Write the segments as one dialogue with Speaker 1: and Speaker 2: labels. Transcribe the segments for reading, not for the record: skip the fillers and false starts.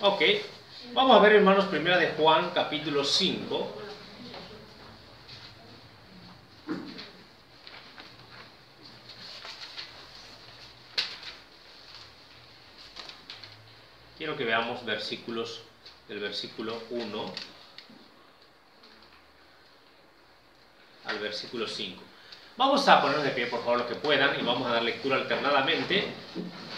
Speaker 1: Ok, vamos a ver, hermanos, primera de Juan, capítulo 5. Quiero que veamos versículos del versículo 1 al versículo 5. Vamos a ponernos de pie, por favor, lo que puedan, y vamos a dar lectura alternadamente.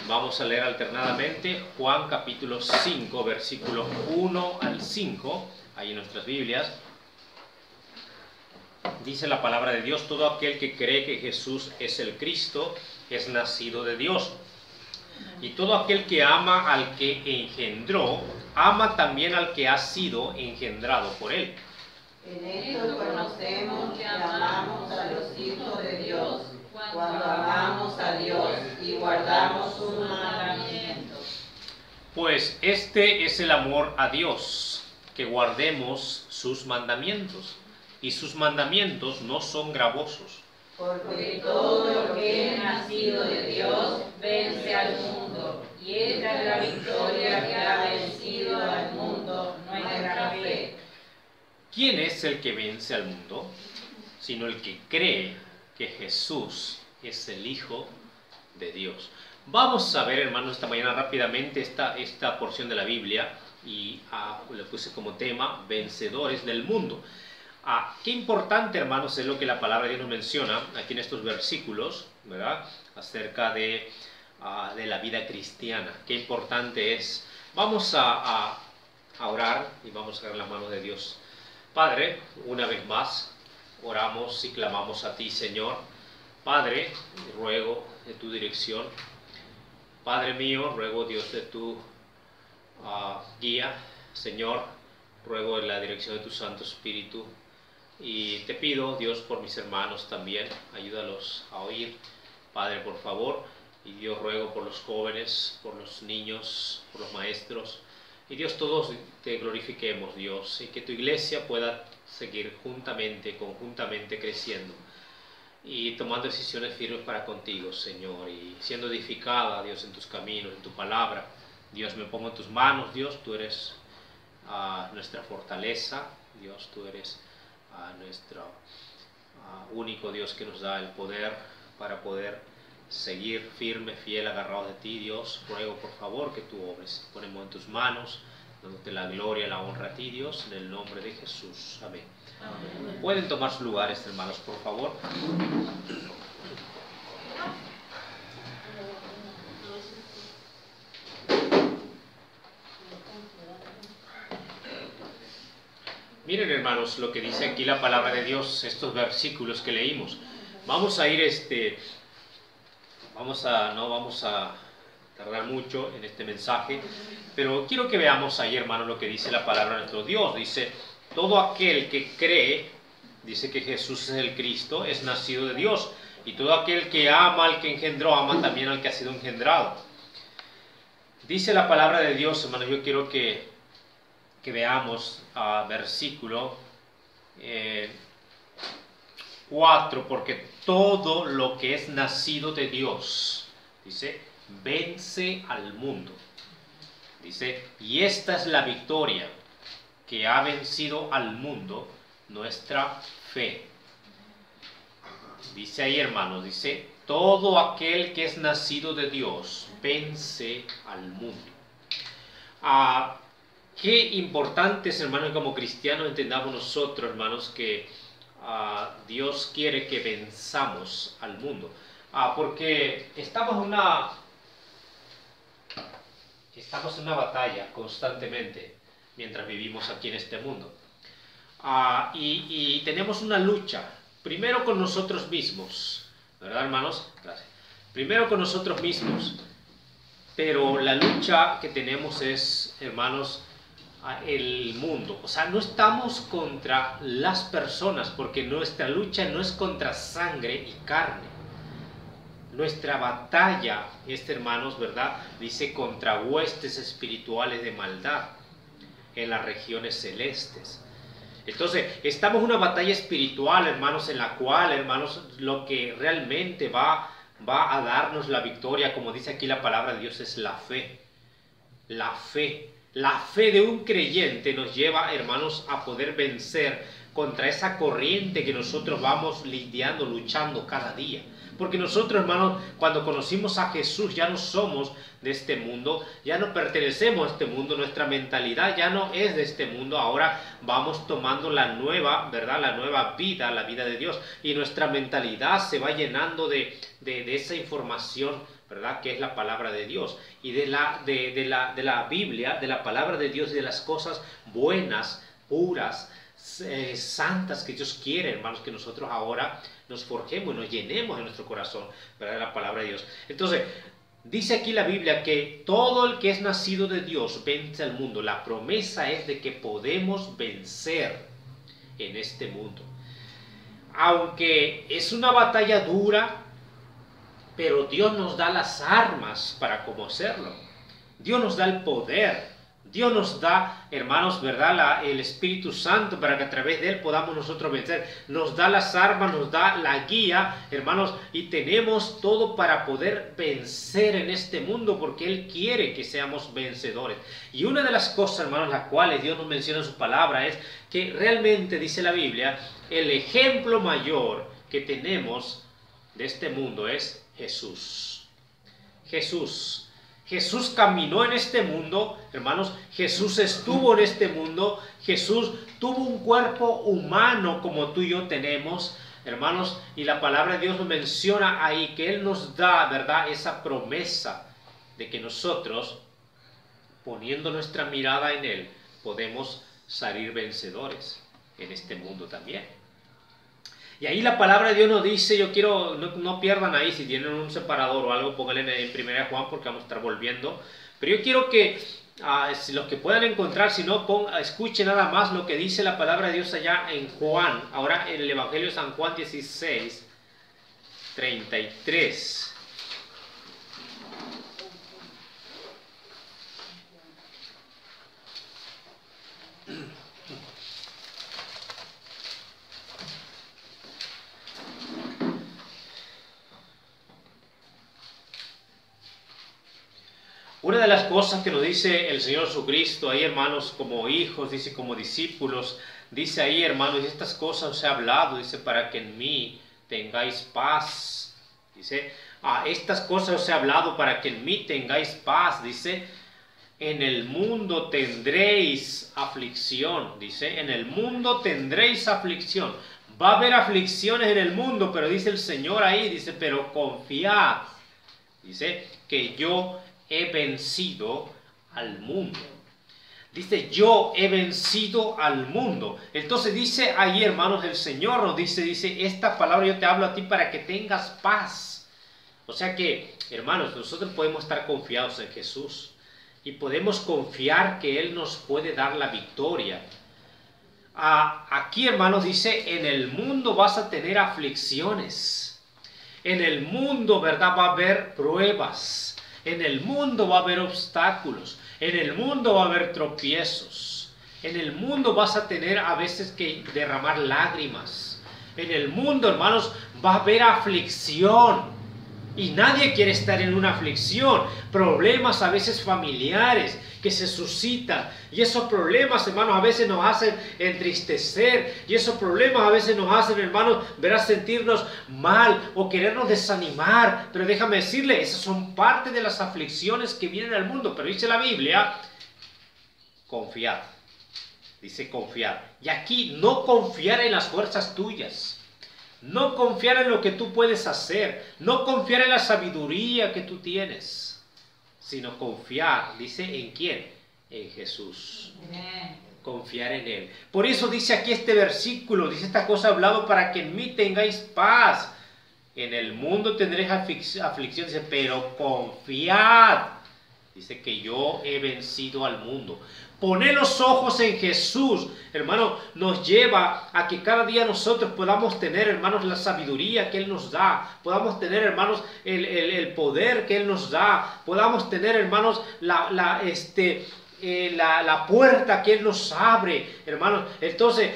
Speaker 1: Vamos a leer alternadamente Juan capítulo 5, versículo 1 al 5, ahí en nuestras Biblias. Dice la palabra de Dios: todo aquel que cree que Jesús es el Cristo es nacido de Dios. Y todo aquel que ama al que engendró, ama también al que ha sido engendrado por él.
Speaker 2: En esto conocemos que amamos a los hijos de Dios, cuando amamos a Dios y guardamos sus mandamientos.
Speaker 1: Pues este es el amor a Dios, que guardemos sus mandamientos, y sus mandamientos no son gravosos.
Speaker 2: Porque todo lo que es nacido de Dios vence al mundo, y esta es la victoria que ha vencido al mundo, nuestra fe.
Speaker 1: ¿Quién es el que vence al mundo? Sino el que cree que Jesús es el Hijo de Dios. Vamos a ver, hermanos, esta mañana rápidamente esta porción de la Biblia, y le puse como tema vencedores del mundo. Qué importante, hermanos, es lo que la palabra de Dios nos menciona aquí en estos versículos, ¿verdad? Acerca de la vida cristiana. Qué importante es. Vamos a orar y vamos a agarrar la mano de Dios. Padre, una vez más, oramos y clamamos a ti, Señor. Padre, ruego de tu dirección. Padre mío, ruego, Dios, de tu guía. Señor, ruego en la dirección de tu Santo Espíritu. Y te pido, Dios, por mis hermanos también, ayúdalos a oír, Padre, por favor. Y Dios, ruego por los jóvenes, por los niños, por los maestros. Y Dios, todos te glorifiquemos, Dios, y que tu iglesia pueda seguir conjuntamente creciendo y tomando decisiones firmes para contigo, Señor, y siendo edificada, Dios, en tus caminos, en tu palabra. Dios, me pongo en tus manos, Dios, tú eres nuestra fortaleza, Dios, tú eres nuestro único Dios que nos da el poder para poder seguir firme, fiel, agarrados de ti, Dios. Ruego, por favor, que tú obres. Ponemos en tus manos, dándote la gloria y la honra a ti, Dios, en el nombre de Jesús. Amén. Amén. Pueden tomar sus lugares, hermanos, por favor. Miren, hermanos, lo que dice aquí la palabra de Dios, estos versículos que leímos. Vamos a ir, no vamos a tardar mucho en este mensaje, pero quiero que veamos ahí, hermanos, lo que dice la palabra de nuestro Dios. Dice: todo aquel que cree, dice que Jesús es el Cristo, es nacido de Dios. Y todo aquel que ama al que engendró, ama también al que ha sido engendrado. Dice la palabra de Dios, hermanos, yo quiero que veamos versículo 4, porque todo lo que es nacido de Dios, dice, vence al mundo. Dice, y esta es la victoria que ha vencido al mundo, nuestra fe. Dice ahí, hermanos, dice, todo aquel que es nacido de Dios vence al mundo. Qué importante es, hermanos, como cristianos entendamos nosotros, hermanos, que Dios quiere que venzamos al mundo. Porque estamos en una batalla constantemente mientras vivimos aquí en este mundo. Y tenemos una lucha, primero con nosotros mismos, ¿verdad, hermanos? Gracias. Primero con nosotros mismos, pero la lucha que tenemos es, hermanos, el mundo. O sea, no estamos contra las personas, porque nuestra lucha no es contra sangre y carne. Nuestra batalla es, hermanos, ¿verdad? Dice, contra huestes espirituales de maldad en las regiones celestes. Entonces, estamos en una batalla espiritual, hermanos, en la cual, hermanos, lo que realmente va a darnos la victoria, como dice aquí la palabra de Dios, es la fe. La fe. La fe de un creyente nos lleva, hermanos, a poder vencer contra esa corriente que nosotros vamos lidiando, luchando cada día. Porque nosotros, hermanos, cuando conocimos a Jesús ya no somos de este mundo, ya no pertenecemos a este mundo, nuestra mentalidad ya no es de este mundo, ahora vamos tomando la nueva, ¿verdad? La nueva vida, la vida de Dios, y nuestra mentalidad se va llenando de esa información, ¿verdad? Que es la palabra de Dios, y de la Biblia, de la palabra de Dios, y de las cosas buenas, puras, santas que Dios quiere, hermanos, que nosotros ahora nos forjemos y nos llenemos en nuestro corazón, ¿verdad? De la palabra de Dios. Entonces, dice aquí la Biblia que todo el que es nacido de Dios vence al mundo. La promesa es de que podemos vencer en este mundo. Aunque es una batalla dura, pero Dios nos da las armas para cómo hacerlo. Dios nos da el poder. Dios nos da, hermanos, ¿verdad? El Espíritu Santo para que a través de Él podamos nosotros vencer. Nos da las armas, nos da la guía, hermanos, y tenemos todo para poder vencer en este mundo porque Él quiere que seamos vencedores. Y una de las cosas, hermanos, las cuales Dios nos menciona en su palabra es que realmente, dice la Biblia, el ejemplo mayor que tenemos de este mundo es Jesús. Jesús. Jesús caminó en este mundo, hermanos, Jesús estuvo en este mundo, Jesús tuvo un cuerpo humano como tú y yo tenemos, hermanos, y la palabra de Dios nos menciona ahí que Él nos da, ¿verdad?, esa promesa de que nosotros, poniendo nuestra mirada en Él, podemos salir vencedores en este mundo también. Y ahí la palabra de Dios nos dice, yo quiero, no pierdan ahí, si tienen un separador o algo, pónganle en 1 Juan porque vamos a estar volviendo. Pero yo quiero que los que puedan encontrar, si no, escuchen nada más lo que dice la palabra de Dios allá en Juan, ahora en el Evangelio de San Juan 16, 33. Una de las cosas que nos dice el Señor Jesucristo ahí, hermanos, como hijos, dice como discípulos, dice ahí, hermanos, y estas cosas os he hablado, dice, para que en mí tengáis paz. Dice, estas cosas os he hablado para que en mí tengáis paz. Dice, en el mundo tendréis aflicción. Dice, en el mundo tendréis aflicción. Va a haber aflicciones en el mundo, pero dice el Señor ahí, dice, pero confiad. Dice, que yo he vencido al mundo. Dice, yo he vencido al mundo. Entonces dice ahí, hermanos, el Señor nos dice, esta palabra yo te hablo a ti para que tengas paz. O sea que, hermanos, nosotros podemos estar confiados en Jesús y podemos confiar que Él nos puede dar la victoria. Aquí, hermanos, dice, en el mundo vas a tener aflicciones. En el mundo, ¿verdad?, va a haber pruebas. En el mundo va a haber obstáculos, en el mundo va a haber tropiezos, en el mundo vas a tener a veces que derramar lágrimas, en el mundo, hermanos, va a haber aflicción y nadie quiere estar en una aflicción, problemas a veces familiares que se suscitan y esos problemas, hermanos, a veces nos hacen entristecer y esos problemas a veces nos hacen, hermanos, verás, sentirnos mal o querernos desanimar, pero déjame decirle, esas son parte de las aflicciones que vienen al mundo, pero dice la Biblia, confiad, dice confiar, y aquí no confiar en las fuerzas tuyas, no confiar en lo que tú puedes hacer, no confiar en la sabiduría que tú tienes, sino confiar, dice, ¿en quién? En Jesús. Amén. Confiar en Él. Por eso dice aquí este versículo, dice esta cosa hablado para que en mí tengáis paz. En el mundo tendréis aflicción, dice, pero confiad. Dice que yo he vencido al mundo. Poner los ojos en Jesús, hermano, nos lleva a que cada día nosotros podamos tener, hermanos, la sabiduría que Él nos da. Podamos tener, hermanos, el poder que Él nos da. Podamos tener, hermanos, la puerta que Él nos abre, hermanos. Entonces,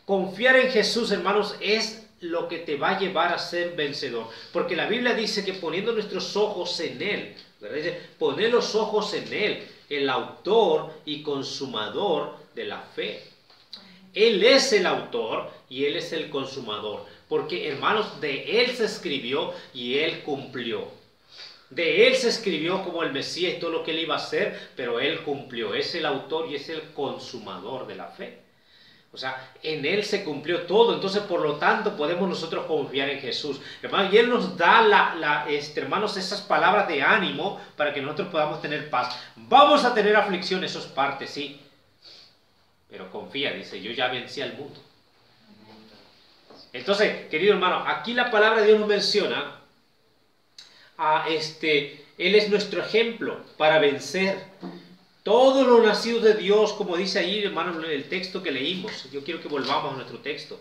Speaker 1: confiar en Jesús, hermanos, es lo que te va a llevar a ser vencedor. Porque la Biblia dice que poniendo nuestros ojos en Él, ¿verdad? Dice, poned los ojos en Él, el autor y consumador de la fe. Él es el autor y Él es el consumador. Porque, hermanos, de Él se escribió y Él cumplió. De Él se escribió como el Mesías y todo lo que Él iba a hacer, pero Él cumplió. Es el autor y es el consumador de la fe. O sea, en Él se cumplió todo. Entonces, por lo tanto, podemos nosotros confiar en Jesús. Hermanos, y Él nos da, hermanos, esas palabras de ánimo para que nosotros podamos tener paz. Vamos a tener aflicción, eso es parte, sí. Pero confía, dice, yo ya vencí al mundo. Entonces, querido hermano, aquí la palabra de Dios nos menciona Él es nuestro ejemplo para vencer. Todos los nacidos de Dios, como dice ahí, hermano, el texto que leímos. Yo quiero que volvamos a nuestro texto.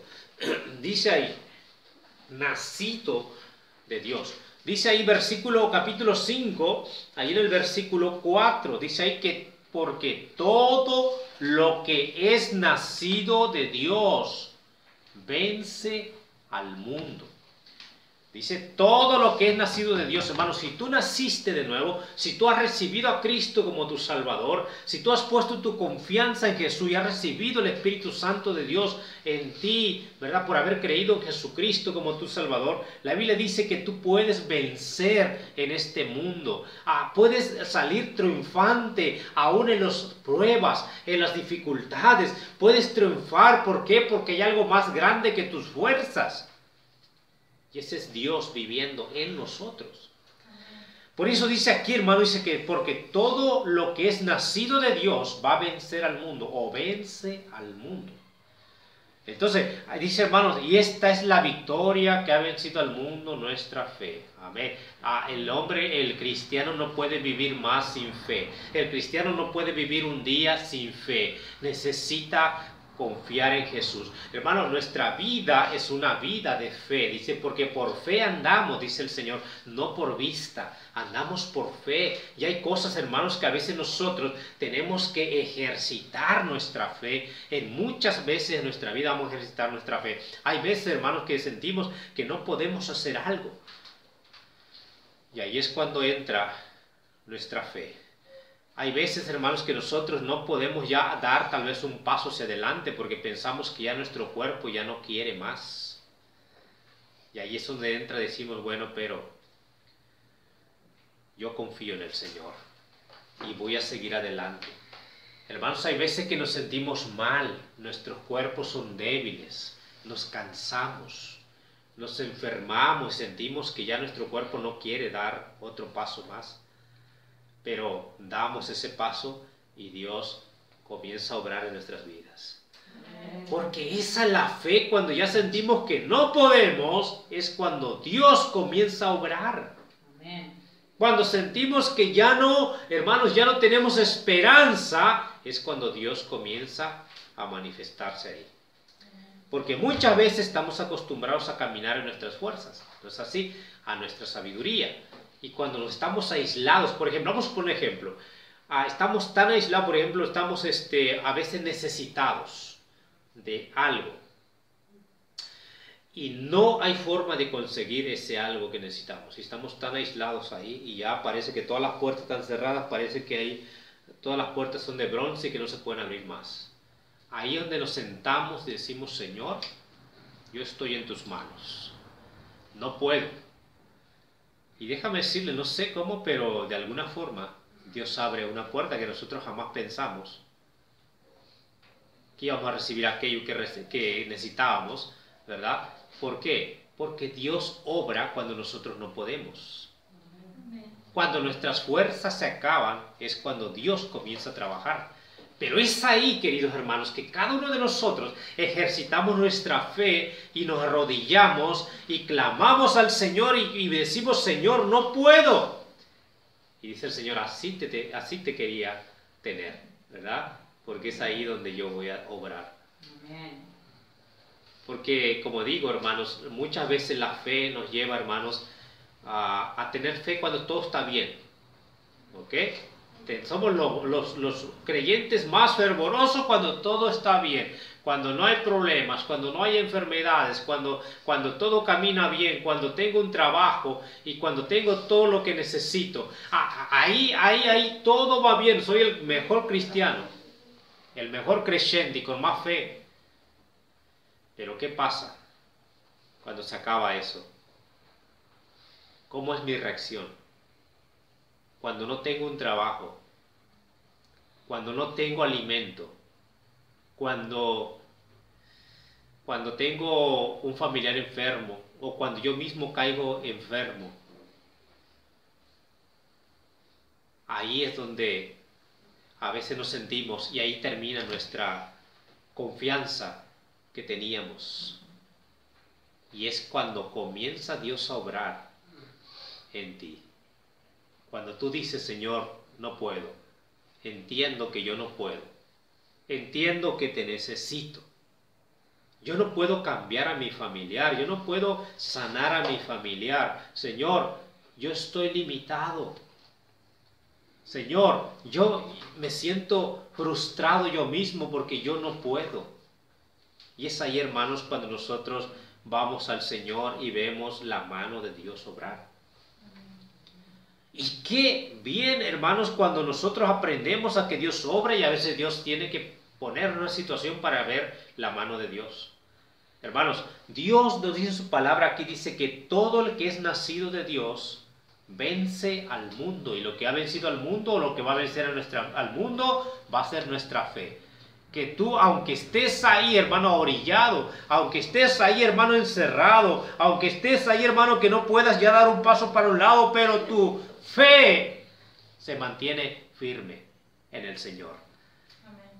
Speaker 1: Dice ahí, nacido de Dios. Dice ahí capítulo 5, ahí en el versículo 4, dice ahí que porque todo lo que es nacido de Dios vence al mundo. Dice, todo lo que es nacido de Dios, hermano, si tú naciste de nuevo, si tú has recibido a Cristo como tu Salvador, si tú has puesto tu confianza en Jesús y has recibido el Espíritu Santo de Dios en ti, ¿verdad? Por haber creído en Jesucristo como tu Salvador, la Biblia dice que tú puedes vencer en este mundo. Puedes salir triunfante aún en las pruebas, en las dificultades. Puedes triunfar, ¿por qué? Porque hay algo más grande que tus fuerzas. Y ese es Dios viviendo en nosotros. Por eso dice aquí, hermano, dice que porque todo lo que es nacido de Dios va a vencer al mundo o vence al mundo. Entonces, dice, hermanos, y esta es la victoria que ha vencido al mundo, nuestra fe. Amén. El cristiano no puede vivir más sin fe. El cristiano no puede vivir un día sin fe. Necesita confiar en Jesús. Hermano, nuestra vida es una vida de fe. Dice, porque por fe andamos, dice el Señor, no por vista. Andamos por fe. Y hay cosas, hermanos, que a veces nosotros tenemos que ejercitar nuestra fe. En muchas veces en nuestra vida vamos a ejercitar nuestra fe. Hay veces, hermanos, que sentimos que no podemos hacer algo. Y ahí es cuando entra nuestra fe. Hay veces, hermanos, que nosotros no podemos ya dar tal vez un paso hacia adelante porque pensamos que ya nuestro cuerpo ya no quiere más. Y ahí es donde entra, decimos, bueno, pero yo confío en el Señor y voy a seguir adelante. Hermanos, hay veces que nos sentimos mal, nuestros cuerpos son débiles, nos cansamos, nos enfermamos, sentimos que ya nuestro cuerpo no quiere dar otro paso más. Pero damos ese paso y Dios comienza a obrar en nuestras vidas. Porque esa es la fe, cuando ya sentimos que no podemos, es cuando Dios comienza a obrar. Cuando sentimos que ya no, hermanos, ya no tenemos esperanza, es cuando Dios comienza a manifestarse ahí. Porque muchas veces estamos acostumbrados a caminar en nuestras fuerzas, ¿no es así? A nuestra sabiduría. Y cuando nos estamos aislados, por ejemplo, vamos a poner un ejemplo. Estamos tan aislados, por ejemplo, estamos a veces necesitados de algo. Y no hay forma de conseguir ese algo que necesitamos. Y estamos tan aislados ahí y ya parece que todas las puertas están cerradas, parece que todas las puertas son de bronce y que no se pueden abrir más. Ahí es donde nos sentamos y decimos, Señor, yo estoy en tus manos. No puedo. Y déjame decirle, no sé cómo, pero de alguna forma Dios abre una puerta que nosotros jamás pensamos que íbamos a recibir aquello que necesitábamos, ¿verdad? ¿Por qué? Porque Dios obra cuando nosotros no podemos. Cuando nuestras fuerzas se acaban es cuando Dios comienza a trabajar. Pero es ahí, queridos hermanos, que cada uno de nosotros ejercitamos nuestra fe y nos arrodillamos y clamamos al Señor y decimos, Señor, no puedo. Y dice el Señor, así te quería tener, ¿verdad? Porque es ahí donde yo voy a obrar. Amén. Porque, como digo, hermanos, muchas veces la fe nos lleva, hermanos, a tener fe cuando todo está bien. ¿Ok? Somos los creyentes más fervorosos cuando todo está bien, cuando no hay problemas, cuando no hay enfermedades, cuando todo camina bien, cuando tengo un trabajo y cuando tengo todo lo que necesito. Ahí todo va bien, soy el mejor cristiano, el mejor creyente y con más fe. Pero ¿qué pasa cuando se acaba eso? ¿Cómo es mi reacción? Cuando no tengo un trabajo, cuando no tengo alimento, cuando tengo un familiar enfermo o cuando yo mismo caigo enfermo. Ahí es donde a veces nos sentimos y ahí termina nuestra confianza que teníamos. Y es cuando comienza Dios a obrar en ti. Cuando tú dices, Señor, no puedo. Entiendo que yo no puedo. Entiendo que te necesito. Yo no puedo cambiar a mi familiar. Yo no puedo sanar a mi familiar. Señor, yo estoy limitado. Señor, yo me siento frustrado yo mismo porque yo no puedo. Y es ahí, hermanos, cuando nosotros vamos al Señor y vemos la mano de Dios obrar. Y qué bien, hermanos, cuando nosotros aprendemos a que Dios obra y a veces Dios tiene que poner en una situación para ver la mano de Dios. Hermanos, Dios nos dice en su palabra, aquí dice que todo el que es nacido de Dios vence al mundo. Y lo que ha vencido al mundo o lo que va a vencer al mundo va a ser nuestra fe. Que tú, aunque estés ahí, hermano, orillado, aunque estés ahí, hermano, encerrado, aunque estés ahí, hermano, que no puedas ya dar un paso para un lado, pero tu fe se mantiene firme en el Señor. Amén.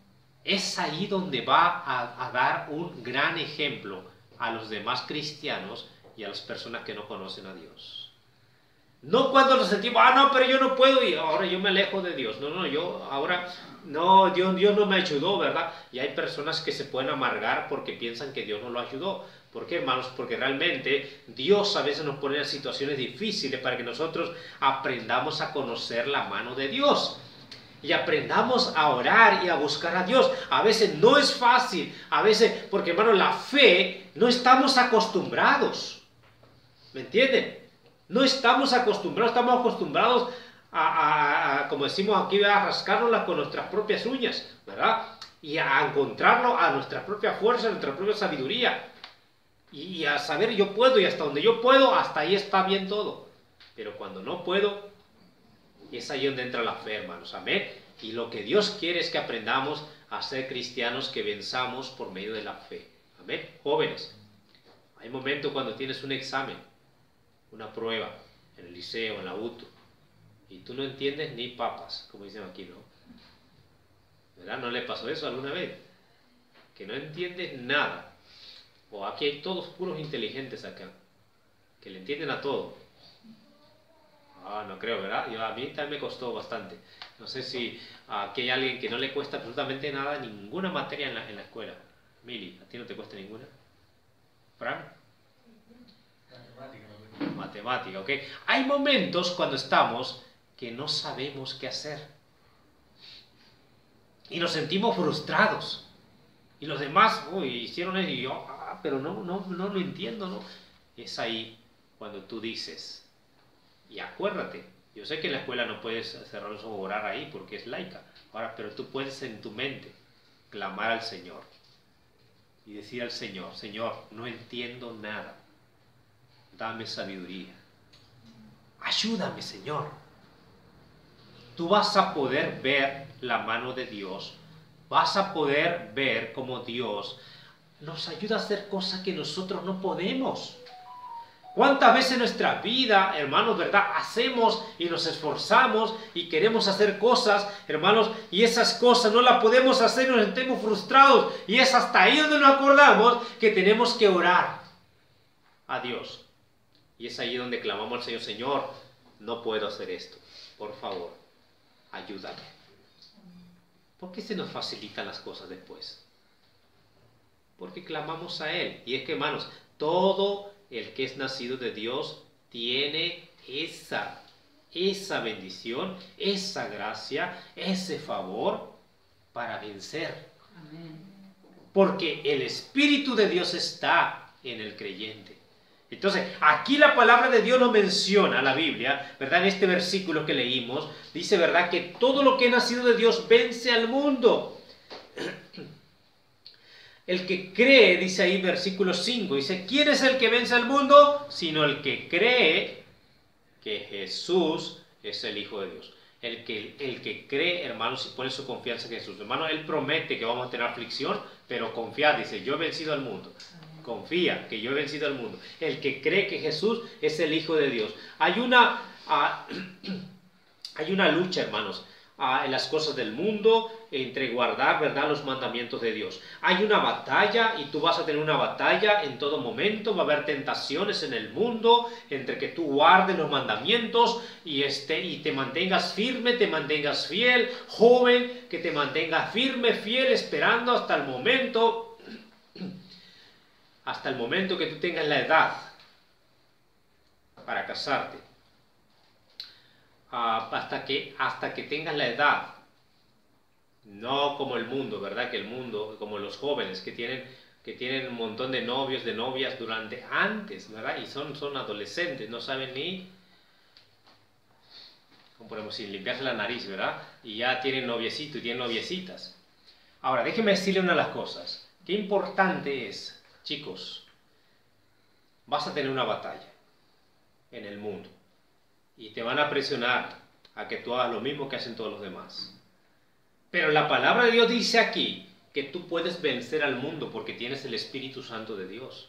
Speaker 1: Es ahí donde va a dar un gran ejemplo a los demás cristianos y a las personas que no conocen a Dios. No cuando nos sentimos, no, pero yo no puedo y ahora yo me alejo de Dios. No, yo ahora, no, Dios no me ayudó, ¿verdad? Y hay personas que se pueden amargar porque piensan que Dios no lo ayudó. ¿Por qué, hermanos? Porque realmente Dios a veces nos pone en situaciones difíciles para que nosotros aprendamos a conocer la mano de Dios. Y aprendamos a orar y a buscar a Dios. A veces no es fácil, a veces, porque, hermano, la fe no estamos acostumbrados. ¿Me entienden? No estamos acostumbrados a como decimos aquí, a rascárnosla con nuestras propias uñas, ¿verdad? Y a encontrarlo a nuestra propia fuerza, a nuestra propia sabiduría. Y a saber yo puedo y hasta donde yo puedo, hasta ahí está bien todo. Pero cuando no puedo, es ahí donde entra la fe, hermanos. Amén. Y lo que Dios quiere es que aprendamos a ser cristianos que venzamos por medio de la fe. Amén. Jóvenes, hay momentos cuando tienes un examen, una prueba, en el liceo, en la UTU, y tú no entiendes ni papas, como dicen aquí, ¿no? ¿Verdad? ¿No le pasó eso alguna vez? Que no entiendes nada. O aquí hay todos puros inteligentes acá, que le entienden a todo. No creo, ¿verdad? A mí también me costó bastante. No sé si aquí hay alguien que no le cuesta absolutamente nada, ninguna materia en la escuela. Mili, ¿a ti no te cuesta ninguna? ¿Fran? Matemática, ¿ok? Hay momentos cuando estamos que no sabemos qué hacer. Y nos sentimos frustrados. Y los demás, hicieron eso y yo, pero no lo entiendo, ¿no? Es ahí cuando tú dices, y acuérdate, yo sé que en la escuela no puedes cerrar los ojos o orar ahí porque es laica, ahora, pero tú puedes en tu mente clamar al Señor y decir al Señor, Señor, no entiendo nada, dame sabiduría, ayúdame, Señor. Tú vas a poder ver la mano de Dios, vas a poder ver cómo Dios nos ayuda a hacer cosas que nosotros no podemos. ¿Cuántas veces en nuestra vida, hermanos, verdad, hacemos y nos esforzamos y queremos hacer cosas, hermanos, y esas cosas no las podemos hacer y nos sentimos frustrados? Y es hasta ahí donde nos acordamos que tenemos que orar a Dios. Y es ahí donde clamamos al Señor, Señor, no puedo hacer esto, por favor, ayúdame. ¿Por qué se nos facilitan las cosas después? Porque clamamos a Él. Y es que, hermanos, todo el que es nacido de Dios tiene esa bendición, esa gracia, ese favor para vencer.
Speaker 2: Amén.
Speaker 1: Porque el Espíritu de Dios está en el creyente. Entonces, aquí la palabra de Dios nos menciona, la Biblia, ¿verdad? En este versículo que leímos, dice, ¿verdad? Que todo lo que ha nacido de Dios vence al mundo. El que cree, dice ahí versículo 5, dice, ¿quién es el que vence al mundo? Sino el que cree que Jesús es el Hijo de Dios. El que cree, hermanos, y pone su confianza en Jesús. Hermano, Él promete que vamos a tener aflicción, pero confía, dice, yo he vencido al mundo. Confía que yo he vencido al mundo. El que cree que Jesús es el Hijo de Dios. Hay una lucha, hermanos, en las cosas del mundo, entre guardar, ¿verdad?, los mandamientos de Dios. Hay una batalla y tú vas a tener una batalla en todo momento. Va a haber tentaciones en el mundo entre que tú guardes los mandamientos y te mantengas firme, te mantengas fiel. Joven, que te mantengas firme, fiel, esperando hasta el momento que tú tengas la edad para casarte. Hasta que tengas la edad. No como el mundo, ¿verdad? Que el mundo, como los jóvenes que tienen un montón de novios, de novias antes, ¿verdad? Y son adolescentes, no saben ni, como ponemos, sin limpiarse la nariz, ¿verdad? Y ya tienen noviecito y tienen noviecitas. Ahora, déjenme decirle una de las cosas. Qué importante es, chicos, vas a tener una batalla en el mundo. Y te van a presionar a que tú hagas lo mismo que hacen todos los demás. Pero la palabra de Dios dice aquí que tú puedes vencer al mundo porque tienes el Espíritu Santo de Dios.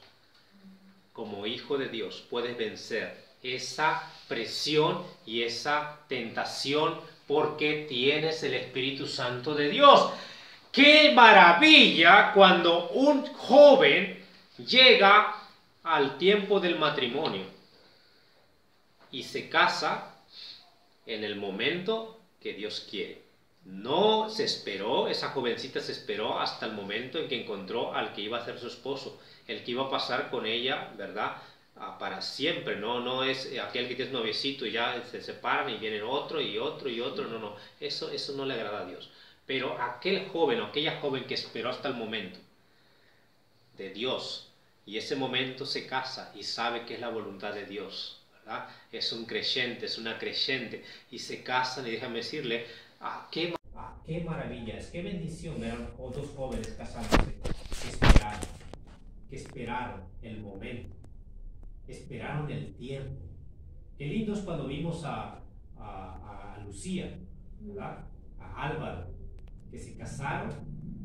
Speaker 1: Como hijo de Dios puedes vencer esa presión y esa tentación porque tienes el Espíritu Santo de Dios. ¡Qué maravilla cuando un joven llega al tiempo del matrimonio y se casa en el momento que Dios quiere! No se esperó, esa jovencita se esperó hasta el momento en que encontró al que iba a ser su esposo, el que iba a pasar con ella, ¿verdad?, para siempre. No es aquel que tiene noviecito y ya se separan y vienen otro y otro y otro. No, eso no le agrada a Dios. Pero aquel joven o aquella joven que esperó hasta el momento de Dios y ese momento se casa y sabe que es la voluntad de Dios, ¿verdad? Es un creyente, es una creyente y se casan, y déjame decirle, qué maravilla es, qué bendición ver a dos jóvenes casándose que esperaron el momento, esperaron el tiempo. Qué lindo es cuando vimos a Lucía, ¿verdad?, a Álvaro, que se casaron,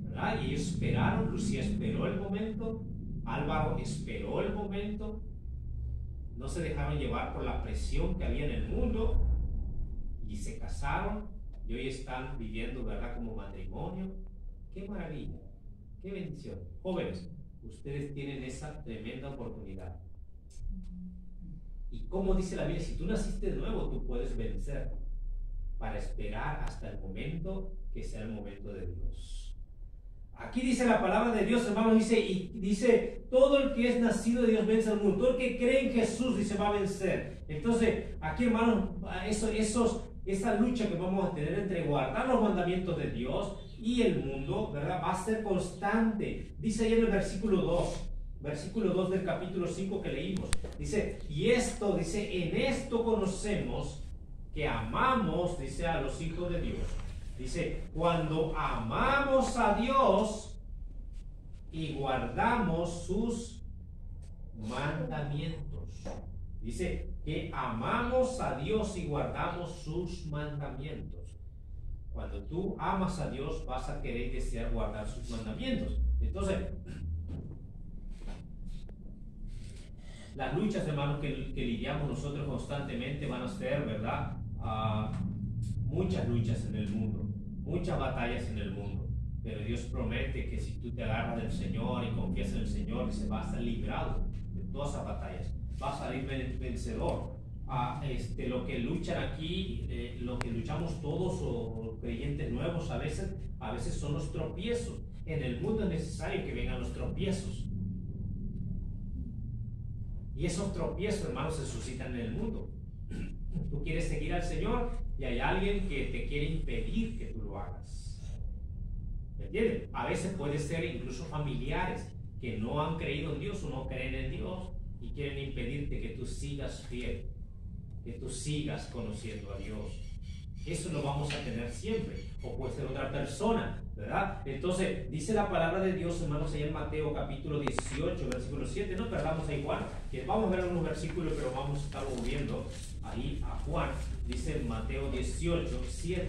Speaker 1: ¿verdad?, y ellos esperaron. Lucía esperó el momento, Álvaro esperó el momento, no se dejaron llevar por la presión que había en el mundo y se casaron. Y hoy están viviendo, ¿verdad?, como matrimonio. ¡Qué maravilla! ¡Qué bendición! Jóvenes, ustedes tienen esa tremenda oportunidad. Y como dice la Biblia, si tú naciste de nuevo, tú puedes vencer para esperar hasta el momento que sea el momento de Dios. Aquí dice la palabra de Dios, hermanos, dice, todo el que es nacido de Dios vence al mundo. Todo el que cree en Jesús, dice, va a vencer. Entonces, aquí, hermanos, esa lucha que vamos a tener entre guardar los mandamientos de Dios y el mundo, ¿verdad?, va a ser constante. Dice ahí en el versículo 2 del capítulo 5 que leímos, dice, en esto conocemos que amamos, dice, a los hijos de Dios. Dice, cuando amamos a Dios y guardamos sus mandamientos. Dice que amamos a Dios y guardamos sus mandamientos. Cuando tú amas a Dios, vas a querer y desear guardar sus mandamientos. Entonces, las luchas, hermanos, que lidiamos nosotros constantemente van a ser, ¿verdad?, muchas luchas en el mundo, muchas batallas en el mundo. Pero Dios promete que si tú te agarras del Señor y confías en el Señor, que se va a estar librado de todas esas batallas. Va a salir vencedor. Lo que luchan aquí, lo que luchamos todos o creyentes nuevos a veces son los tropiezos. En el mundo es necesario que vengan los tropiezos. Y esos tropiezos, hermanos, se suscitan en el mundo. Tú quieres seguir al Señor y hay alguien que te quiere impedir que tú lo hagas. ¿Me entiendes? A veces puede ser incluso familiares que no han creído en Dios o no creen en Dios y quieren impedirte que tú sigas fiel, que tú sigas conociendo a Dios. Eso lo vamos a tener siempre. O puede ser otra persona, ¿verdad? Entonces, dice la palabra de Dios, hermanos, allá en Mateo capítulo 18, versículo 7. No perdamos ahí Juan, que vamos a ver algunos versículos, pero vamos a estar volviendo ahí a Juan. Dice Mateo 18, 7.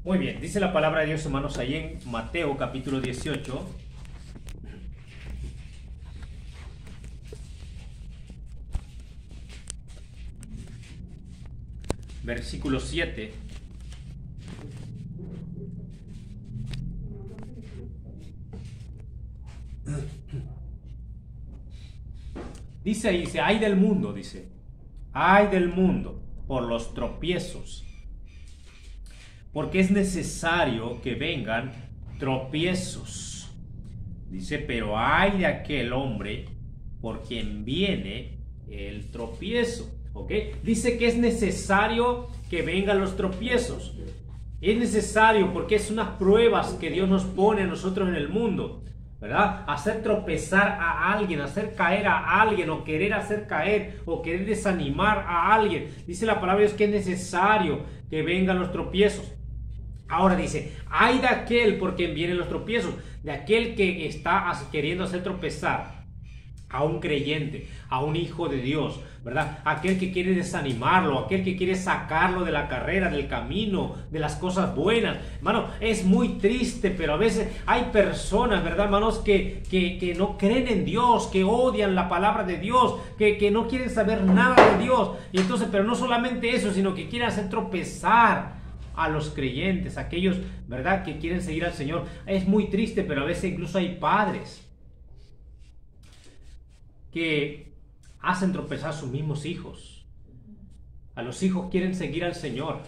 Speaker 1: Muy bien, dice la palabra de Dios, hermanos, ahí en Mateo capítulo 18. Versículo 7. Dice ahí, dice, ay del mundo, dice, ay del mundo por los tropiezos, porque es necesario que vengan tropiezos. Dice, pero ay de aquel hombre por quien viene el tropiezo. ¿Ok? Dice que es necesario que vengan los tropiezos. Es necesario porque es unas pruebas que Dios nos pone a nosotros en el mundo, ¿verdad? Hacer tropezar a alguien, hacer caer a alguien, o querer hacer caer, o querer desanimar a alguien. Dice la palabra de Dios que es necesario que vengan los tropiezos. Ahora dice, ay de aquel por quien vienen los tropiezos, de aquel que está queriendo hacer tropezar a un creyente, a un hijo de Dios, ¿verdad? Aquel que quiere desanimarlo, aquel que quiere sacarlo de la carrera, del camino, de las cosas buenas. Hermano, es muy triste, pero a veces hay personas, ¿verdad, hermanos? Que no creen en Dios, que odian la palabra de Dios, que no quieren saber nada de Dios. Y entonces, pero no solamente eso, sino que quieren hacer tropezar a los creyentes, aquellos, ¿verdad?, que quieren seguir al Señor. Es muy triste, pero a veces incluso hay padres que hacen tropezar a sus mismos hijos. A los hijos quieren seguir al Señor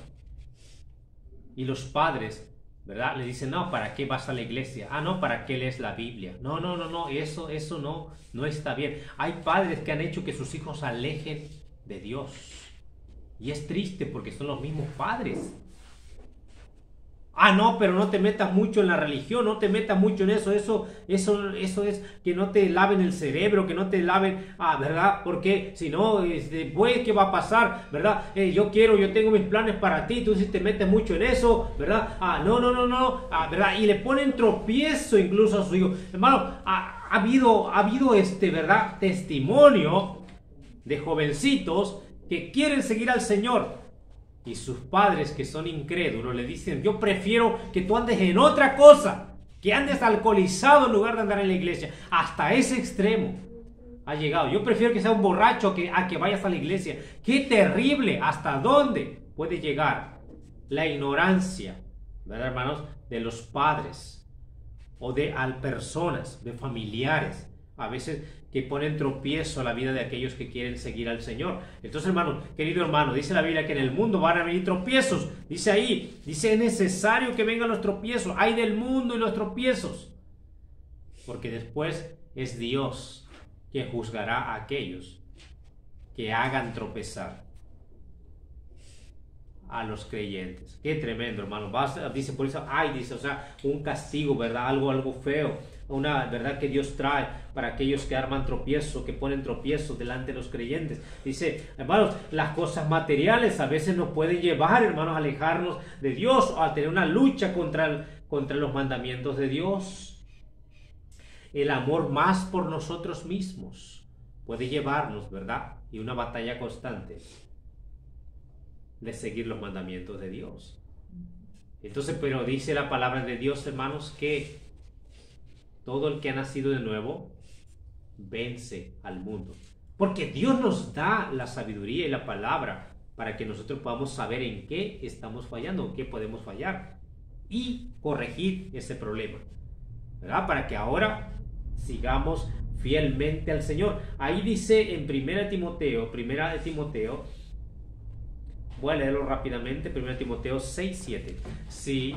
Speaker 1: y los padres, ¿verdad?, le dicen, no, ¿para qué vas a la iglesia? Ah, no, ¿para qué lees la Biblia? No, eso no está bien. Hay padres que han hecho que sus hijos se alejen de Dios. Y es triste porque son los mismos padres. Ah, no, pero no te metas mucho en la religión, no te metas mucho en eso es que no te laven el cerebro, que no te laven, ¿verdad? Porque si no, después, ¿qué va a pasar? ¿Verdad? Yo tengo mis planes para ti, tú si te metes mucho en eso, ¿verdad? No, ¿verdad? Y le ponen tropiezo incluso a su hijo. Hermano, ha habido ¿verdad?, testimonio de jovencitos que quieren seguir al Señor. Y sus padres, que son incrédulos, le dicen, yo prefiero que tú andes en otra cosa, que andes alcoholizado en lugar de andar en la iglesia. Hasta ese extremo ha llegado. Yo prefiero que sea un borracho a que vayas a la iglesia. ¡Qué terrible! ¿Hasta dónde puede llegar la ignorancia, ¿verdad, hermanos?, de los padres o de personas, de familiares, a veces que ponen tropiezo a la vida de aquellos que quieren seguir al Señor. Entonces, hermano, querido hermano, dice la Biblia que en el mundo van a venir tropiezos. Dice ahí, dice, es necesario que vengan los tropiezos. Hay del mundo y los tropiezos. Porque después es Dios quien juzgará a aquellos que hagan tropezar a los creyentes. Qué tremendo, hermano. Dice por eso, dice, o sea, un castigo, ¿verdad? Algo feo. Una verdad que Dios trae para aquellos que arman tropiezos, que ponen tropiezos delante de los creyentes. Dice, hermanos, las cosas materiales a veces nos pueden llevar, hermanos, a alejarnos de Dios o a tener una lucha contra los mandamientos de Dios. El amor más por nosotros mismos puede llevarnos, ¿verdad?, y una batalla constante de seguir los mandamientos de Dios. Entonces, pero dice la palabra de Dios, hermanos, que todo el que ha nacido de nuevo vence al mundo. Porque Dios nos da la sabiduría y la palabra para que nosotros podamos saber en qué estamos fallando, en qué podemos fallar y corregir ese problema, ¿verdad? Para que ahora sigamos fielmente al Señor. Ahí dice en 1 Timoteo, voy a leerlo rápidamente, 1 Timoteo 6:7. Si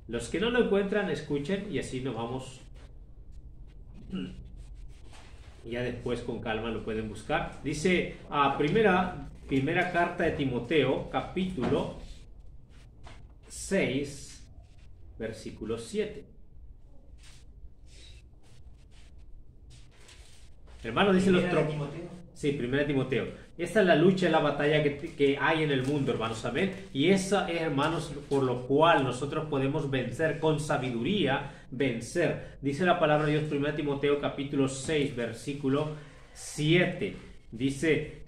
Speaker 1: los que no lo encuentran, escuchen y así nos vamos. Ya después con calma lo pueden buscar. Dice primera carta de Timoteo, capítulo 6, versículo 7. Hermano, dice los Sí, 1 Timoteo. Esta es la lucha y la batalla que hay en el mundo, hermanos, amén. Y esa es, hermanos, por lo cual nosotros podemos vencer con sabiduría, vencer. Dice la palabra de Dios, 1 Timoteo capítulo 6, versículo 7. Dice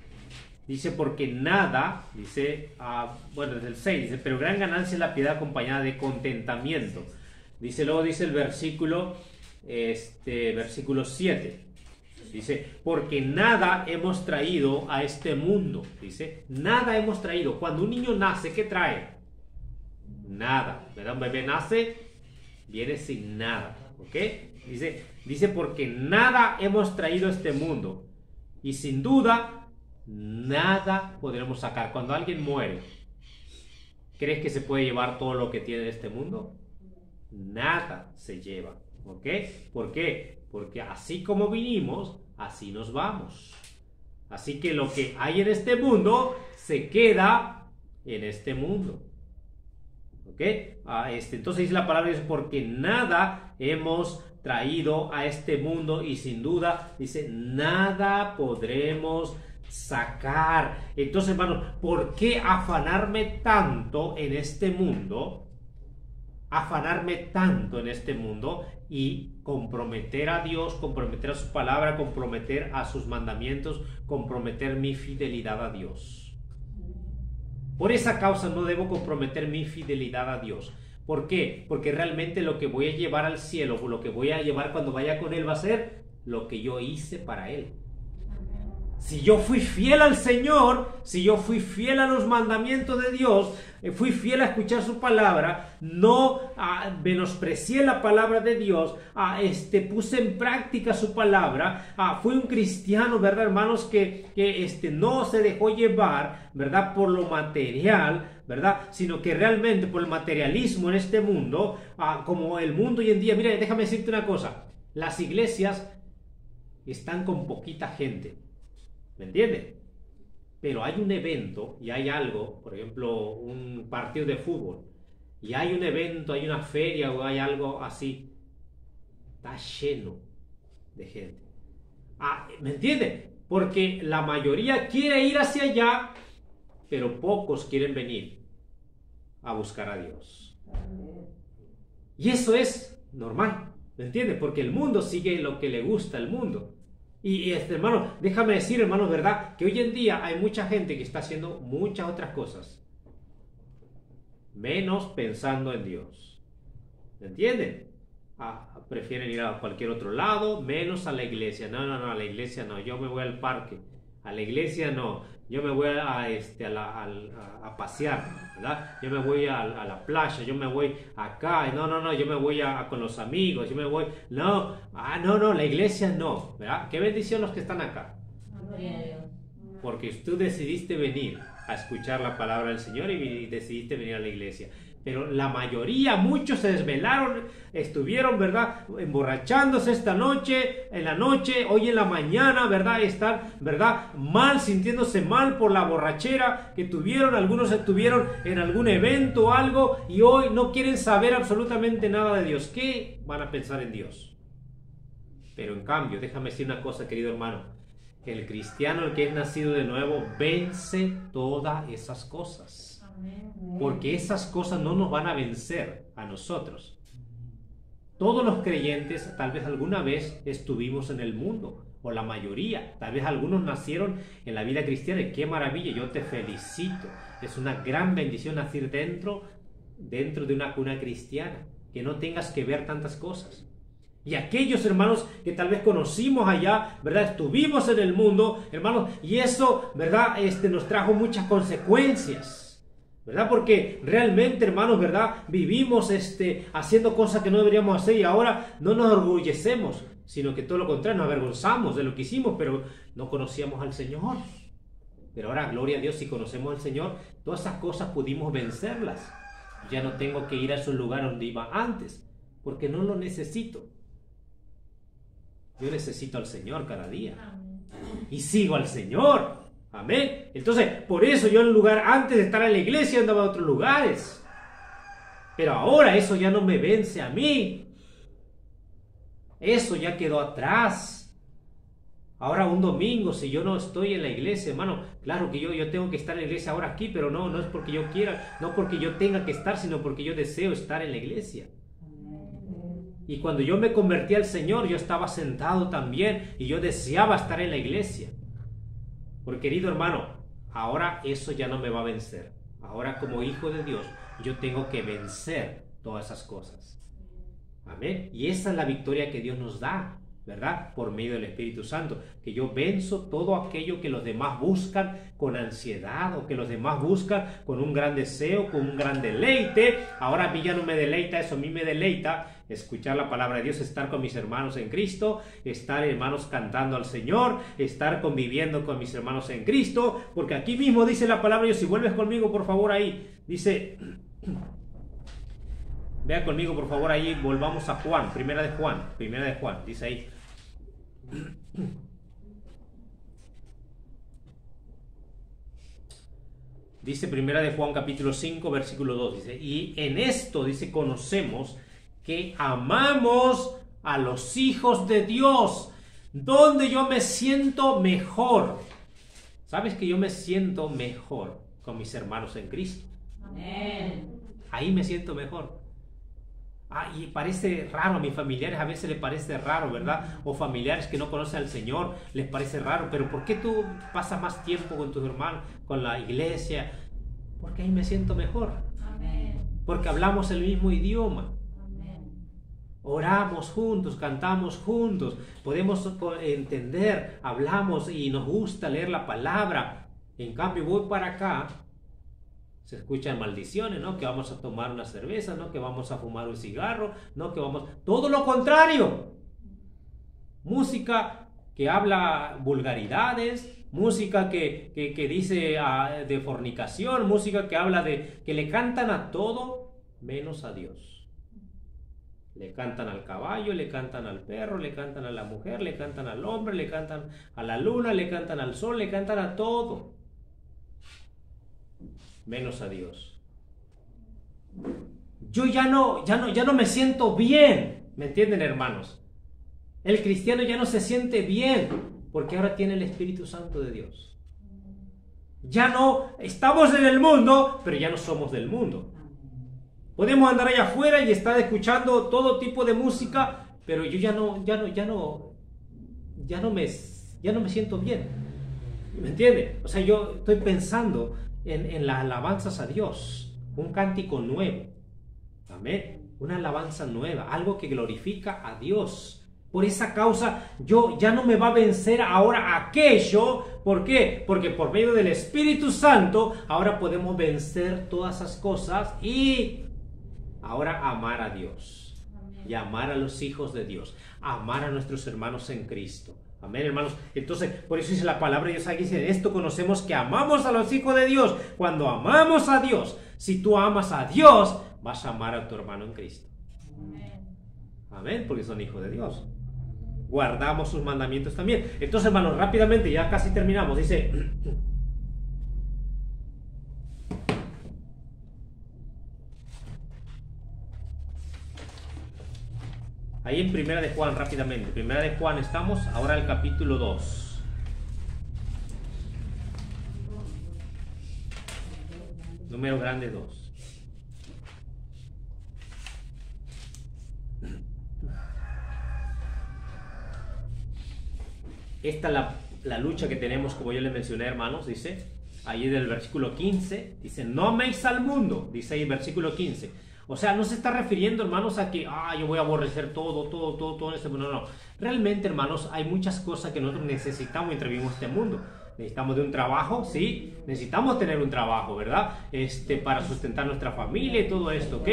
Speaker 1: porque nada, desde el 6, dice, pero gran ganancia es la piedad acompañada de contentamiento. Luego dice el versículo 7. Dice, porque nada hemos traído a este mundo. Dice, nada hemos traído. Cuando un niño nace, ¿qué trae? Nada. ¿Verdad? Un bebé nace, viene sin nada. ¿Ok? Dice, porque nada hemos traído a este mundo. Y sin duda, nada podremos sacar. Cuando alguien muere, ¿crees que se puede llevar todo lo que tiene de este mundo? Nada se lleva. ¿Ok? ¿Por qué? Porque así como vinimos, así nos vamos. Así que lo que hay en este mundo se queda en este mundo. ¿Ok? Entonces dice la palabra, dice, porque nada hemos traído a este mundo y sin duda, dice, nada podremos sacar. Entonces, hermanos, ¿por qué afanarme tanto en este mundo? Afanarme tanto en este mundo y comprometer a Dios, comprometer a su palabra, comprometer a sus mandamientos, comprometer mi fidelidad a Dios. Por esa causa no debo comprometer mi fidelidad a Dios. ¿Por qué? Porque realmente lo que voy a llevar al cielo, o lo que voy a llevar cuando vaya con Él va a ser lo que yo hice para Él. Si yo fui fiel al Señor, si yo fui fiel a los mandamientos de Dios, fui fiel a escuchar su palabra, no menosprecié la palabra de Dios, puse en práctica su palabra, fui un cristiano, ¿verdad, hermanos? Que no se dejó llevar, ¿verdad? Por lo material, ¿verdad? Sino que realmente por el materialismo en este mundo, como el mundo hoy en día. Mira, déjame decirte una cosa, las iglesias están con poquita gente. ¿Me entiendes? Pero hay un evento y hay algo, por ejemplo, un partido de fútbol, y hay un evento, hay una feria o hay algo así, está lleno de gente. ¿Me entiendes? Porque la mayoría quiere ir hacia allá, pero pocos quieren venir a buscar a Dios. Y eso es normal, ¿me entiendes? Porque el mundo sigue lo que le gusta al mundo. Y hermano, déjame decir, hermanos, ¿verdad? Que hoy en día hay mucha gente que está haciendo muchas otras cosas, menos pensando en Dios. ¿Me entienden? Prefieren ir a cualquier otro lado, menos a la iglesia. No, a la iglesia no. Yo me voy al parque. A la iglesia no. Yo me voy a pasear, ¿verdad? Yo me voy a la playa, yo me voy acá, no, yo me voy con los amigos, yo me voy, no, la iglesia no, ¿verdad? Qué bendición los que están acá. Porque tú decidiste venir a escuchar la palabra del Señor y decidiste venir a la iglesia. Pero la mayoría, muchos se desvelaron, estuvieron, ¿verdad?, emborrachándose esta noche, en la noche, hoy en la mañana, ¿verdad?, están, ¿verdad?, mal, sintiéndose mal por la borrachera que tuvieron. Algunos estuvieron en algún evento o algo y hoy no quieren saber absolutamente nada de Dios. ¿Qué van a pensar en Dios? Pero en cambio, déjame decir una cosa, querido hermano, el cristiano, el que es nacido de nuevo, vence todas esas cosas. Porque esas cosas no nos van a vencer a nosotros. Todos los creyentes tal vez alguna vez estuvimos en el mundo, o la mayoría, tal vez algunos nacieron en la vida cristiana, y qué maravilla, yo te felicito. Es una gran bendición nacer dentro de una cuna cristiana, que no tengas que ver tantas cosas.
Speaker 3: Y aquellos hermanos que tal vez conocimos allá, ¿verdad? Estuvimos en el mundo, hermanos, y eso, ¿verdad? Nos trajo muchas consecuencias, ¿verdad? Porque realmente, hermanos, ¿verdad? Vivimos haciendo cosas que no deberíamos hacer y ahora no nos orgullecemos, sino que todo lo contrario, nos avergonzamos de lo que hicimos, pero no conocíamos al Señor. Pero ahora, gloria a Dios, si conocemos al Señor, todas esas cosas pudimos vencerlas. Ya no tengo que ir a esos lugares donde iba antes, porque no lo necesito. Yo necesito al Señor cada día. Y sigo al Señor. Amén. Entonces, por eso yo en el lugar, antes de estar en la iglesia, andaba a otros lugares. Pero ahora eso ya no me vence a mí. Eso ya quedó atrás. Ahora un domingo, si yo no estoy en la iglesia, hermano, claro que yo tengo que estar en la iglesia ahora aquí, pero no es porque yo quiera, no porque yo tenga que estar, sino porque yo deseo estar en la iglesia. Y cuando yo me convertí al Señor, yo estaba sentado también y yo deseaba estar en la iglesia. Porque, querido hermano, ahora eso ya no me va a vencer. Ahora, como hijo de Dios, yo tengo que vencer todas esas cosas. Amén. Y esa es la victoria que Dios nos da, ¿verdad? Por medio del Espíritu Santo, que yo venzo todo aquello que los demás buscan con ansiedad o que los demás buscan con un gran deseo, con un gran deleite. Ahora a mí ya no me deleita eso, a mí me deleita escuchar la palabra de Dios, estar con mis hermanos en Cristo, estar, hermanos, cantando al Señor, estar conviviendo con mis hermanos en Cristo, porque aquí mismo dice la palabra de Dios. Si vuelves conmigo, por favor, ahí dice, vea conmigo, por favor, ahí volvamos a Juan, primera de Juan, dice ahí. Dice primera de Juan capítulo 5 versículo 2, dice, y en esto, dice, conocemos que amamos a los hijos de Dios, donde yo me siento mejor. ¿Sabes que yo me siento mejor con mis hermanos en Cristo?
Speaker 2: Amén.
Speaker 3: Ahí me siento mejor. Y parece raro, a mis familiares a veces les parece raro, ¿verdad? O familiares que no conocen al Señor, les parece raro. Pero ¿por qué tú pasas más tiempo con tus hermanos, con la iglesia? Porque ahí me siento mejor.
Speaker 2: Amén.
Speaker 3: Porque hablamos el mismo idioma.
Speaker 2: Amén.
Speaker 3: Oramos juntos, cantamos juntos, podemos entender, hablamos y nos gusta leer la palabra. En cambio, voy para acá, se escuchan maldiciones, ¿no? Que vamos a tomar una cerveza, ¿no? Que vamos a fumar un cigarro, ¿no? Que vamos... Todo lo contrario. Música que habla vulgaridades, música que dice de fornicación, música que habla de... que le cantan a todo menos a Dios. Le cantan al caballo, le cantan al perro, le cantan a la mujer, le cantan al hombre, le cantan a la luna, le cantan al sol, le cantan a todo menos a Dios. Yo ya no me siento bien, ¿me entienden, hermanos? El cristiano ya no se siente bien porque ahora tiene el Espíritu Santo de Dios. Ya no estamos en el mundo, pero ya no somos del mundo. Podemos andar allá afuera y estar escuchando todo tipo de música, pero yo ya no me siento bien. ¿Me entiende? O sea, yo estoy pensando en las alabanzas a Dios, un cántico nuevo, amén, una alabanza nueva, algo que glorifica a Dios. Por esa causa yo ya no me va a vencer ahora aquello. ¿Por qué? Porque por medio del Espíritu Santo ahora podemos vencer todas esas cosas y ahora amar a Dios y amar a los hijos de Dios, amar a nuestros hermanos en Cristo. Amén, hermanos. Entonces, por eso dice la palabra de Dios aquí, dice, esto conocemos que amamos a los hijos de Dios. Cuando amamos a Dios, si tú amas a Dios, vas a amar a tu hermano en Cristo. Amén, porque son hijos de Dios. Guardamos sus mandamientos también. Entonces, hermanos, rápidamente, ya casi terminamos. Dice, ahí en Primera de Juan, rápidamente. Primera de Juan, estamos ahora al capítulo 2. Número grande 2. Esta es la lucha que tenemos, como yo les mencioné, hermanos, dice, ahí del versículo 15, dice, no améis al mundo, dice ahí el versículo 15, O sea, no se está refiriendo, hermanos, a que yo voy a aborrecer todo en este mundo. No. Realmente, hermanos, hay muchas cosas que nosotros necesitamos mientras vivimos este mundo. Necesitamos de un trabajo, sí, necesitamos tener un trabajo, ¿verdad? Para sustentar nuestra familia y todo esto, ¿ok?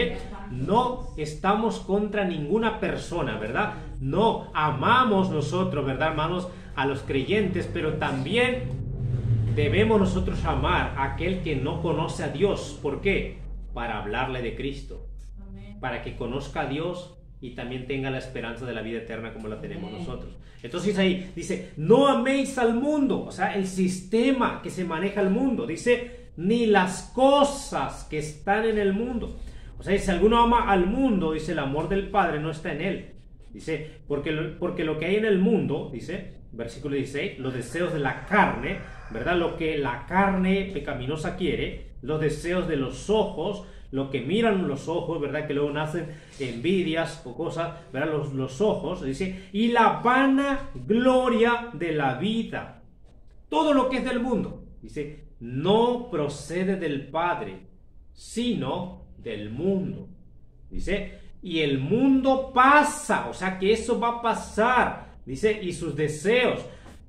Speaker 3: No estamos contra ninguna persona, ¿verdad? No, amamos nosotros, ¿verdad, hermanos? A los creyentes, pero también debemos nosotros amar a aquel que no conoce a Dios. ¿Por qué? Para hablarle de Cristo, para que conozca a Dios y también tenga la esperanza de la vida eterna como la tenemos nosotros. Entonces ahí dice, no améis al mundo, o sea, el sistema que se maneja el mundo, dice, ni las cosas que están en el mundo. O sea, si alguno ama al mundo, dice, el amor del Padre no está en él. Dice, porque lo que hay en el mundo, dice, versículo 16, los deseos de la carne, ¿verdad? Lo que la carne pecaminosa quiere, los deseos de los ojos, lo que miran los ojos, ¿verdad? Que luego nacen envidias o cosas, ¿verdad? Los ojos, dice, y la vana gloria de la vida. Todo lo que es del mundo, dice, no procede del Padre, sino del mundo. Dice, y el mundo pasa, o sea que eso va a pasar, dice, y sus deseos,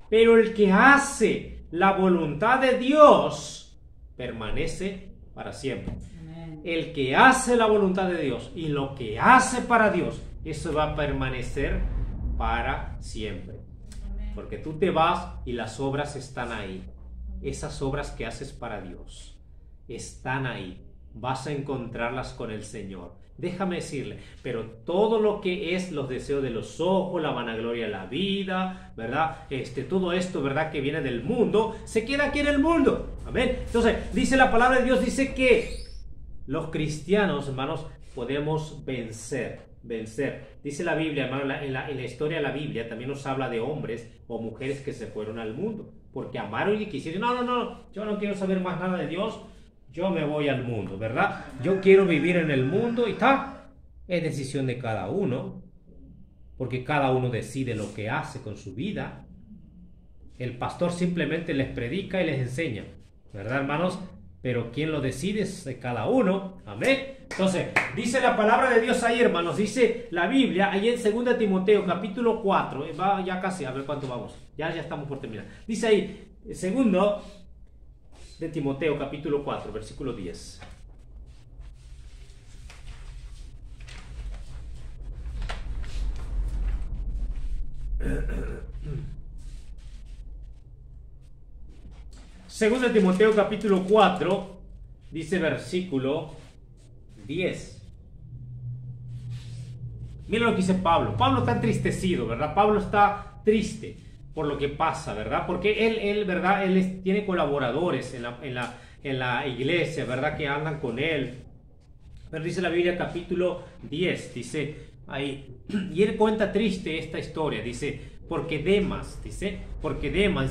Speaker 3: pero el que hace la voluntad de Dios permanece para siempre. El que hace la voluntad de Dios y lo que hace para Dios, eso va a permanecer para siempre. Porque tú te vas y las obras están ahí. Esas obras que haces para Dios están ahí. Vas a encontrarlas con el Señor. Déjame decirle, pero todo lo que es los deseos de los ojos, la vanagloria de la vida, ¿verdad? Todo esto, ¿verdad? Que viene del mundo, se queda aquí en el mundo. Amén. Entonces, dice la palabra de Dios, dice que los cristianos, hermanos, podemos vencer. Dice la Biblia, hermano, en la historia de la Biblia también nos habla de hombres o mujeres que se fueron al mundo, porque amaron y quisieron, no, yo no quiero saber más nada de Dios, yo me voy al mundo, ¿verdad? Yo quiero vivir en el mundo y está. Es decisión de cada uno, porque cada uno decide lo que hace con su vida. El pastor simplemente les predica y les enseña, ¿verdad, hermanos? Pero quien lo decide es de cada uno. Amén. Entonces, dice la palabra de Dios ahí, hermanos. Dice la Biblia, ahí en 2 Timoteo, capítulo 4. Va ya casi, a ver cuánto vamos. Ya estamos por terminar. Dice ahí, 2 de Timoteo, capítulo 4, versículo 10. Segundo de Timoteo capítulo 4, dice versículo 10. Miren lo que dice Pablo. Pablo está entristecido, ¿verdad? Pablo está triste por lo que pasa, ¿verdad? Porque él ¿verdad? Tiene colaboradores en la iglesia, ¿verdad? Que andan con él. Pero dice la Biblia capítulo 10, dice ahí, y él cuenta triste esta historia, dice, porque Demas, dice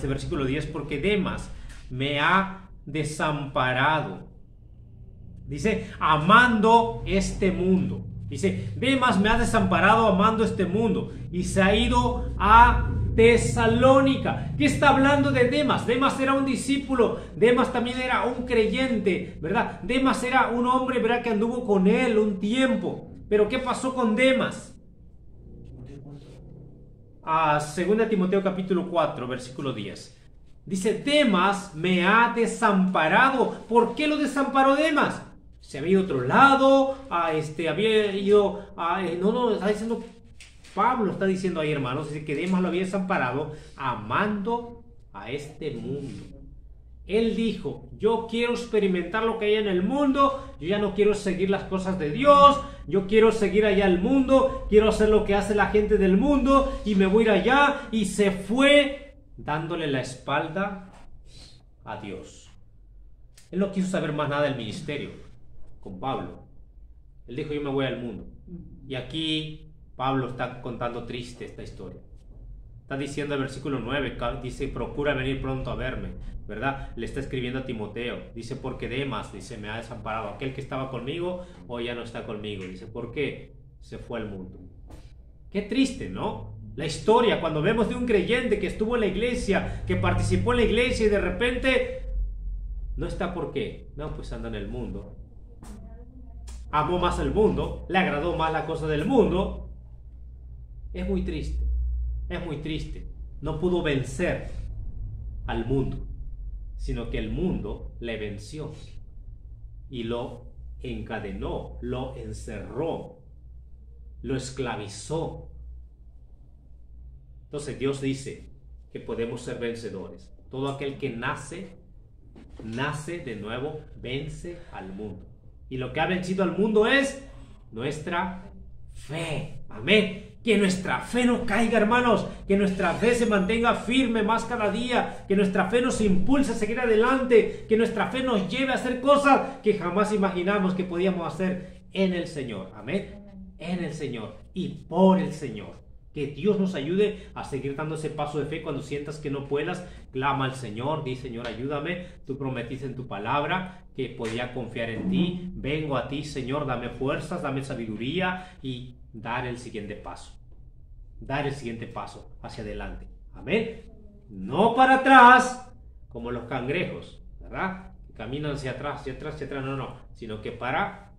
Speaker 3: versículo 10, porque Demas me ha desamparado, dice, amando este mundo. Dice, Demas me ha desamparado amando este mundo y se ha ido a Tesalónica. ¿Qué está hablando de Demas? Demas era un discípulo, Demas también era un creyente, ¿verdad? Demas era un hombre, ¿verdad? Que anduvo con él un tiempo. Pero ¿qué pasó con Demas? A 2 Timoteo capítulo 4, versículo 10. Dice, Demas me ha desamparado. ¿Por qué lo desamparó Demas? Se había ido a otro lado, había ido a... No, está diciendo... Pablo está diciendo ahí, hermanos, dice que Demas lo había desamparado amando a este mundo. Él dijo, yo quiero experimentar lo que hay en el mundo, yo ya no quiero seguir las cosas de Dios, yo quiero seguir allá el mundo, quiero hacer lo que hace la gente del mundo y me voy a ir allá, y se fue dándole la espalda a Dios. Él no quiso saber más nada del ministerio con Pablo. Él dijo, yo me voy al mundo. Y aquí Pablo está contando triste esta historia. Está diciendo el versículo 9, dice, procura venir pronto a verme, ¿verdad? Le está escribiendo a Timoteo. Dice, porque Demas, dice, me ha desamparado. Aquel que estaba conmigo, hoy ya no está conmigo. Dice, ¿por qué? Se fue al mundo. Qué triste, ¿no? La historia, cuando vemos de un creyente que estuvo en la iglesia, que participó en la iglesia y de repente no está. ¿Por qué? No, pues anda en el mundo. amó más el mundo, le agradó más la cosa del mundo. Es muy triste, es muy triste. No pudo vencer al mundo, sino que el mundo le venció y lo encadenó, lo encerró, lo esclavizó. Entonces Dios dice que podemos ser vencedores. Todo aquel que nace de nuevo, vence al mundo. Y lo que ha vencido al mundo es nuestra fe. Amén. Que nuestra fe no caiga, hermanos. Que nuestra fe se mantenga firme más cada día. Que nuestra fe nos impulse a seguir adelante. Que nuestra fe nos lleve a hacer cosas que jamás imaginamos que podíamos hacer en el Señor. Amén. En el Señor y por el Señor. Que Dios nos ayude a seguir dando ese paso de fe. Cuando sientas que no puedas, clama al Señor, di: Señor, ayúdame. Tú prometiste en tu palabra que podía confiar en ti. Vengo a ti, Señor, dame fuerzas, dame sabiduría y dar el siguiente paso. Dar el siguiente paso hacia adelante. Amén. No para atrás, como los cangrejos, ¿verdad? Que caminan hacia atrás, hacia atrás, hacia atrás. No, sino que para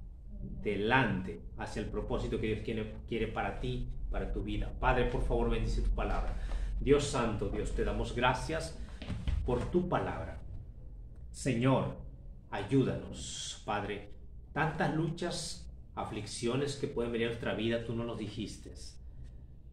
Speaker 3: delante, hacia el propósito que Dios quiere para ti, para tu vida. Padre, por favor, bendice tu palabra. Dios santo, Dios, te damos gracias por tu palabra. Señor, ayúdanos, Padre. Tantas luchas, aflicciones que pueden venir a nuestra vida, tú no nos dijiste.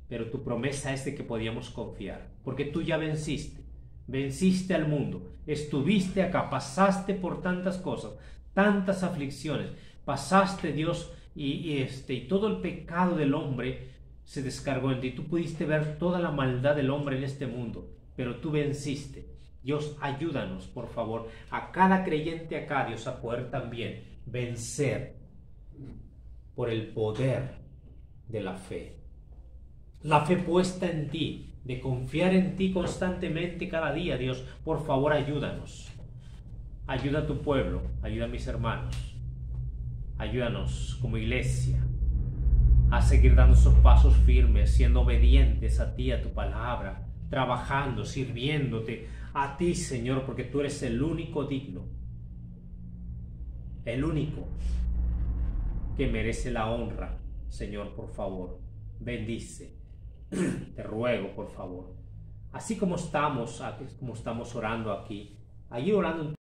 Speaker 3: Pero tu promesa es de que podíamos confiar, porque tú ya venciste al mundo, estuviste acá, pasaste por tantas cosas, tantas aflicciones, pasaste, Dios, y todo el pecado del hombre se descargó en ti. Tú pudiste ver toda la maldad del hombre en este mundo, pero tú venciste. Dios, ayúdanos, por favor, a cada creyente acá, Dios, a poder también vencer por el poder de la fe. La fe puesta en ti, de confiar en ti constantemente cada día. Dios, por favor, ayúdanos. Ayuda a tu pueblo, ayuda a mis hermanos. Ayúdanos como iglesia a seguir dando esos pasos firmes, siendo obedientes a ti, a tu palabra, trabajando, sirviéndote a ti, Señor, porque tú eres el único digno, el único que merece la honra. Señor, por favor, bendice. Te ruego, por favor, así como estamos orando aquí, allí orando en